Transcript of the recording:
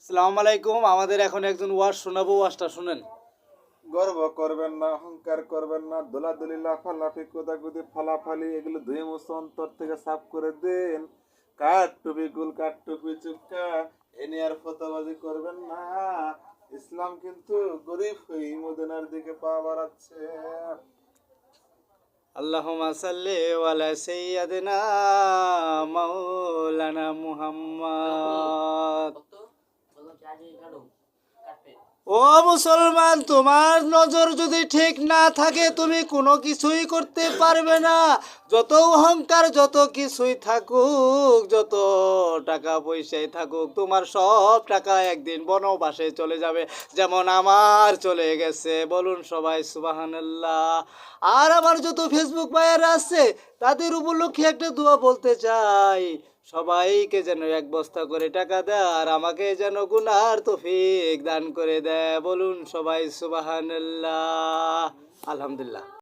আসসালামু আলাইকুম। আমাদের এখন একজন ওয়াজ শোনাবো, ওয়াজটা শুনেন। গর্ব করবেন না, অহংকার করবেন না, দোলাদুলি, লাফালাফি, কোদাকুদি, ফালাফালি এগুলো ধুয়ে মুছে অন্তর থেকে সাফ করে দেন। কাঠ টুপি গুল, কাঠ টুপি চুপকা এ নিয়ে আর ফতোয়াবাজি করবেন না। ইসলাম কিন্তু গরিব হয়ে মদিনার দিকে পা বাড়াচ্ছে। আল্লাহুম্মা সাল্লি আলা সাইয়্যিদিনা মাওলানা মুহাম্মদ। ও মুসলমান, তোমার নজর যদি ঠিক না থাকে তুমি কোনো কিছুই করতে পারবে না। যত অহংকার, যত কিছুই থাকুক, যত টাকা পয়সাই থাকুক, তোমার সব টাকা একদিন বনবাসে চলে যাবে, যেমন আমার চলে গেছে। বলুন সবাই সুবহানাল্লাহ। আর আমার যত ফেসবুক ভাইয়ারা আছে তাদের উপলক্ষে একটা দোয়া বলতে চাই, সবাইকে যেন এক বস্তা করে টাকা দেয় আর আমাকে যেন গুনার তৌফিক দান করে দেয়। বলুন সবাই সুবহানাল্লাহ। আলহামদুলিল্লাহ।